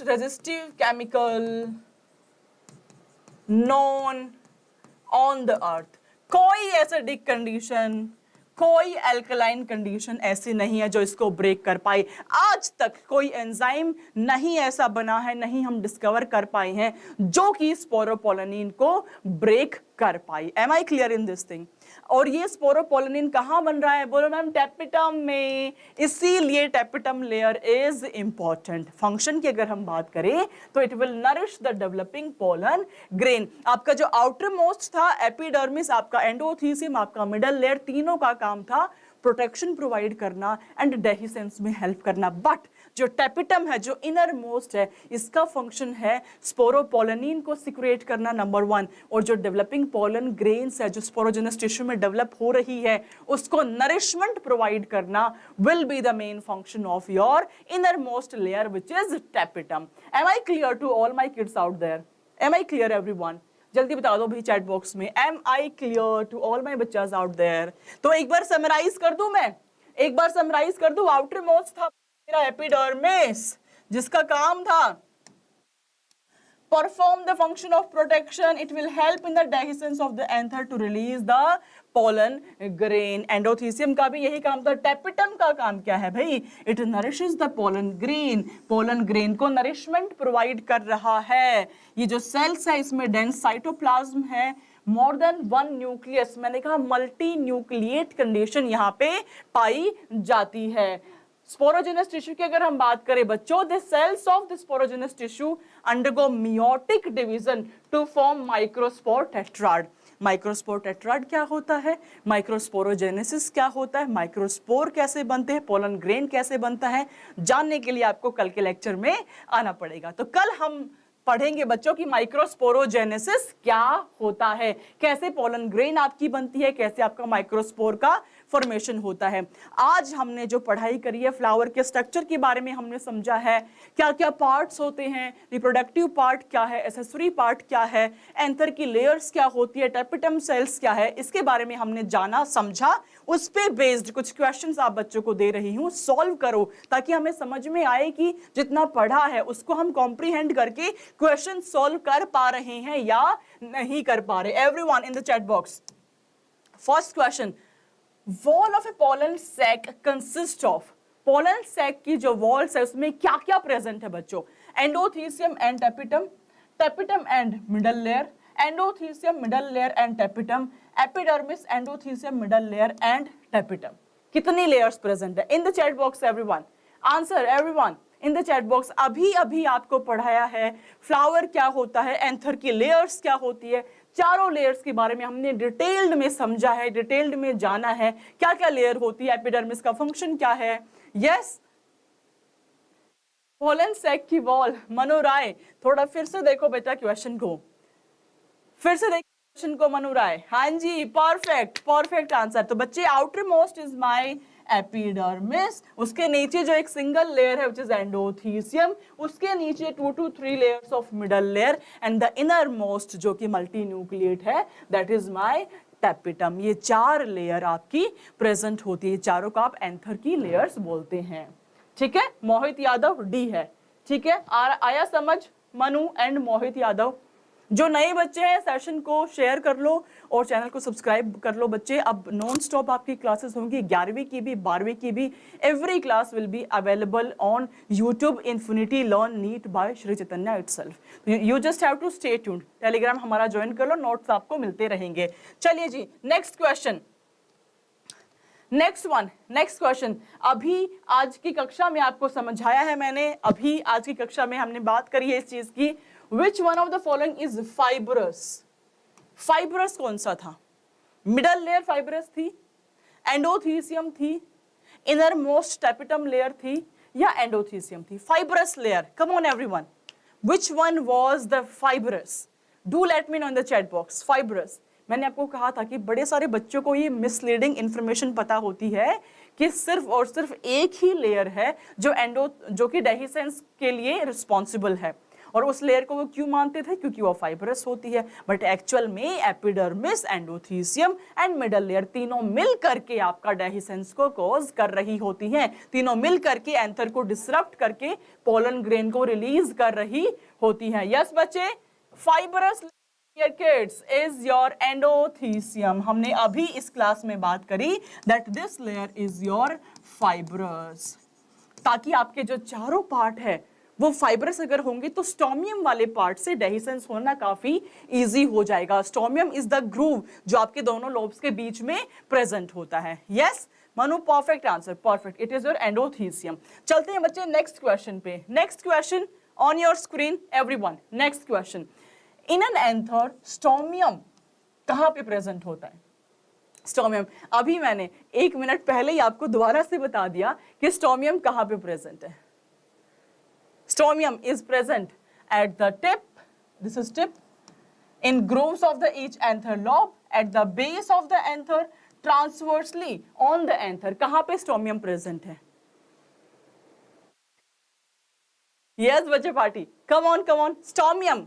resistive chemical known on the earth। कोई एसिडिक कंडीशन, कोई अल्कलाइन कंडीशन ऐसी नहीं है जो इसको ब्रेक कर पाए। आज तक कोई एंजाइम नहीं ऐसा बना है, नहीं हम डिस्कवर कर पाए हैं जो कि स्पोरोपोलेनिन को ब्रेक कर पाई। Am I clear in this thing? और ये स्पोरोपोलेनिन कहाँ बन रहा है? बोलो मैम, टेपिटम में। इसीलिए tapetum layer is important. Function की अगर हम बात करें तो it will nourish the developing pollen grain. आपका जो आउटर मोस्ट था एपिडर्मिस, आपका एंडोथीसियम, आपका मिडल लेयर, तीनों का काम था प्रोटेक्शन प्रोवाइड करना एंड डेहिसेंस में हेल्प करना। बट जो टेपिटम है, जो इनर मोस्ट है, इसका फंक्शन है स्पोरोपोलेनिन को सिक्रेट करना, नंबर 1। और जो डेवलपिंग पोलन ग्रेन्स है, जो स्पोरोजेनस टिश्यू में डेवलप हो रही है, उसको नरिशमेंट प्रोवाइड करना will be the main function of your inner most layer which is tapetum. Am I clear to all my kids out there? Am I clear everyone? जल्दी बता दो भाई चैट बॉक्स में, am I clear to all my बच्चास out there? तो एक बार summarise कर दूं मैं, एक बार समराइज कर दूं। आउटर मोस्ट था मेरा एपिडर्मिस, जिसका काम था perform the function of protection. It will help in the dehiscence of the anther to release the pollen grain. Endothecium का भी यही काम था। टेपिटम का काम क्या है भाई? It nourishes the pollen grain. pollen grain को नरिशमेंट प्रोवाइड कर रहा है। ये जो सेल्स है, इसमें डेंस साइटोप्लाज्म है, मोर देन 1 न्यूक्लियस, मैंने कहा मल्टी न्यूक्लिएट कंडीशन यहाँ पे पाई जाती है। स्पोरोजेनस टिश्यू की अगर हम बात करें बच्चों, the cells of the sporogenous tissue undergo meiotic division to form microspore tetrad. Microspore tetrad क्या होता है? माइक्रोस्पोरोजेनेसिस क्या होता है? माइक्रोस्पोर कैसे बनते हैं? पोलन ग्रेन कैसे बनता है? जानने के लिए आपको कल के लेक्चर में आना पड़ेगा। तो कल हम पढ़ेंगे बच्चों की माइक्रोस्पोरोजेनेसिस क्या होता है, कैसे पोलन ग्रेन आपकी बनती है, कैसे आपका माइक्रोस्पोर का फॉर्मेशन होता है। आज हमने जो पढ़ाई करी है, फ्लावर के स्ट्रक्चर के बारे में हमने समझा है, क्या क्या पार्ट्स होते हैं, रिप्रोडक्टिव पार्ट क्या है, एसेसरी पार्ट क्या है, एंथर की लेयर्स क्या होती है, टेपिटम सेल्स क्या है, इसके बारे में हमने जाना समझा। उस पे बेस्ड कुछ क्वेश्चंस आप बच्चों को दे रही हूँ, सॉल्व करो ताकि हमें समझ में आए कि जितना पढ़ा है उसको हम कॉम्प्रीहेंड करके क्वेश्चन सॉल्व कर पा रहे हैं या नहीं कर पा रहे। Everyone in the chat box, first question, wall of a pollen sac consist of. Pollen sac की जो वॉल्स है उसमें क्या क्या प्रेजेंट है बच्चों? Endothecium and tapetum, tapetum and middle layer, endothecium middle layer and tapetum, epidermis endothecium middle layer and tapetum. कितनी layers present है? इन the chat box everyone, answer everyone in the chat box. अभी अभी आपको पढ़ाया है flower क्या होता है, एंथर की लेयर्स क्या होती है, चारों लेयर्स के बारे में हमने डिटेल्ड में समझा है, डिटेल्ड में जाना है क्या क्या लेयर होती है, एपिडर्मिस का फंक्शन क्या है। यस, पोलन सैक की वॉल। मनु राय, थोड़ा फिर से देखो बेटा क्वेश्चन को, फिर से देखो क्वेश्चन को मनु राय। हाँ जी, परफेक्ट परफेक्ट आंसर। तो बच्चे, outer most is my epidermis, उसके नीचे जो एक सिंगल लेयर है विच इज एंडोथीसियम, उसके नीचे 2 to 3 layers of middle layer and the inner most जो कि मल्टी न्यूक्लिएट है, दैट इज माय टेपिटम। ये 4 लेयर आपकी प्रेजेंट होती है, चारों को आप एंथर की लेयर्स बोलते हैं। ठीक है, मोहित यादव डी है। ठीक है, आया समझ मनु एंड मोहित यादव? जो नए बच्चे हैं सेशन को शेयर कर लो और चैनल को सब्सक्राइब कर लो बच्चे। अब नॉन स्टॉप आपकी क्लासेस होंगी, 11वीं की भी 12वीं की भी। Every class will be available on YouTube Infinity learn NEET by Shri Chaitanya itself. You just have to stay tuned. Telegram हमारा ज्वाइन कर लो, नोट्स आपको मिलते रहेंगे। चलिए जी, next question, next one, next question. अभी आज की कक्षा में आपको समझाया है मैंने, अभी आज की कक्षा में हमने बात करी है इस चीज की, which one of the following is fibrous? fibrous कौन सा था? मिडल लेयर फाइब्रस थी, एंडोथीसियम थी, इनर मोस्ट टेपिटम लेयर थी, या एंडोथीसियम थी? Fibrous layer, come on everyone, which one was the fibrous? Do let me know in the chat box. Fibrous, मैंने आपको कहा था कि बड़े सारे बच्चों को ये मिसलीडिंग इंफॉर्मेशन पता होती है कि सिर्फ और सिर्फ एक ही लेयर है जो कि डेहिसेंस के लिए रिस्पॉन्सिबल है, और उस लेयर को वो क्यों मानते थे? क्योंकि वो फाइब्रस होती है। बट एक्चुअल में epidermis, endothecium and middle layer तीनों मिल करके आपका डेहिसेंस को कॉज कर रही होती हैं। तीनों मिल करके एंथर को डिसरप्ट करके पोलन ग्रेन को रिलीज कर रही होती हैं। यस बच्चे, fibrous layer kids is your endothecium. हमने अभी इस क्लास में बात करी that this layer is your fibrous, ताकि आपके जो चारों पार्ट है वो फाइब्रस अगर होंगे तो स्टोमियम वाले पार्ट से डेहिसेंस होना काफी इजी हो जाएगा। स्टोमियम इज द ग्रूव जो आपके दोनों लोब्स के बीच में प्रेजेंट होता है। Yes Manu, perfect answer, perfect, it is your endothecium. चलते हैं बच्चे नेक्स्ट क्वेश्चन पे। Next question on your screen everyone. Next question, in an anther stomium कहां पे प्रेजेंट होता है? स्टोमियम, अभी मैंने 1 मिनट पहले ही आपको दोबारा से बता दिया कि स्टोमियम कहां पे प्रेजेंट है। Stomium is present at the tip, this is tip, in grooves of the each anther lobe, at the base of the anther, transversely on the anther. कहां पे स्टोमियम प्रेजेंट है? Yes बच्चे party, come on, stomium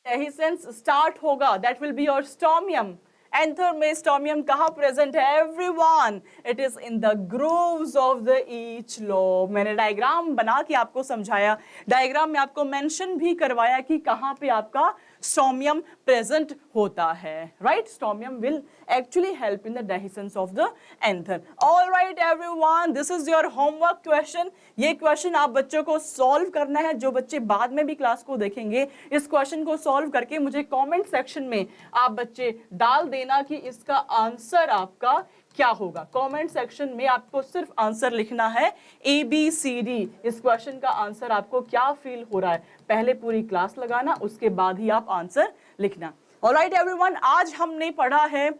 dehiscence start होगा, that will be your stomium. Anther में stomium कहां present है everyone? It is in the grooves of the each lobe. मैंने diagram बना के आपको समझाया, डायग्राम में आपको मेंशन भी करवाया कि कहां पे आपका स्टोमियम प्रेजेंट होता है, right? Stomium will actually help in the dehiscence of the anther. Alright everyone, this is your homework question. ये क्वेश्चन आप बच्चों को सॉल्व करना है। जो बच्चे बाद में भी क्लास को देखेंगे, इस क्वेश्चन को सॉल्व करके मुझे कमेंट सेक्शन में आप बच्चे डाल देना कि इसका आंसर आपका क्या होगा। कमेंट सेक्शन में आपको सिर्फ आंसर लिखना है ABCD। इस क्वेश्चन का आंसर आपको क्या फील हो रहा है, पहले पूरी क्लास लगाना, उसके बाद ही आप आंसर लिखना। ऑलराइट एवरीवन, आज हमने पढ़ा है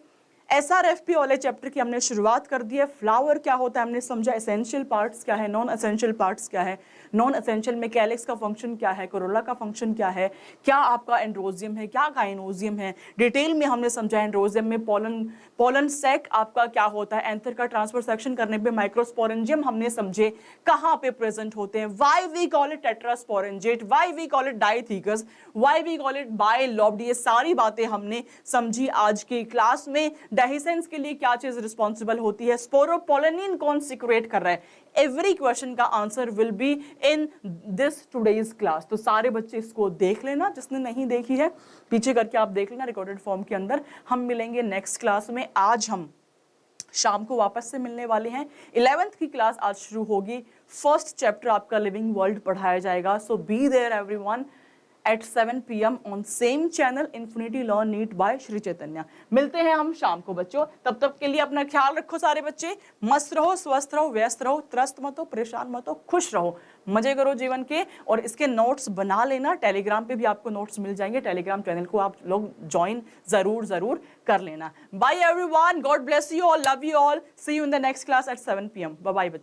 SRFP वाले चैप्टर की हमने शुरुआत कर दी है। फ्लावर क्या होता है हमने समझा, एसेंशियल पार्ट्स क्या है, नॉन एसेंशियल पार्ट्स क्या है, नॉन एसेंशियल में कैलिक्स का फंक्शन क्या है, कोरोला का फंक्शन क्या है, क्या आपका एंड्रोजियम है, क्या गाइनोजियम है। डिटेल में हमने समझा एंड्रोजियम में पोलन सैक आपका क्या होता है, एंथर का ट्रांसफर सेक्शन करने पे माइक्रोस्पोरेंजियम हमने समझे कहां पे प्रेजेंट होते हैं, why we call it tetrasporangiate, why we call it dithecous, why we call it bilobed. ये सारी बातें हमने समझी आज की क्लास में। डेहिसेंस के लिए क्या चीज रिस्पॉन्सिबल होती है, स्पोरोपोलेनिन कौन सिक्रेट कर रहा है, एवरी क्वेश्चन का answer will be in this today's class. तो सारे बच्चे इसको देख लेना, जिसने नहीं देखी है पीछे करके आप देख लेना रिकॉर्डेड फॉर्म के अंदर। हम मिलेंगे नेक्स्ट क्लास में। आज हम शाम को वापस से मिलने वाले हैं। 11th की क्लास आज शुरू होगी। फर्स्ट चैप्टर आपका लिविंग वर्ल्ड पढ़ाया जाएगा। So be there everyone at 7 PM on same channel Infinity Learn NEET by Shri Chaitanya. मिलते हैं हम शाम को बच्चों, तब तक के लिए अपना ख्याल रखो सारे बच्चे। मस्त रहो, स्वस्थ रहो, व्यस्त रहो, त्रस्त मत हो, परेशान मत हो, खुश रहो, मजे करो जीवन के। और इसके नोट्स बना लेना, टेलीग्राम पे भी आपको नोट्स मिल जाएंगे। टेलीग्राम चैनल को आप लोग ज्वाइन जरूर कर लेना। Bye everyone, God bless you all, love you all, see you in the next class at 7 PM। Bye bye.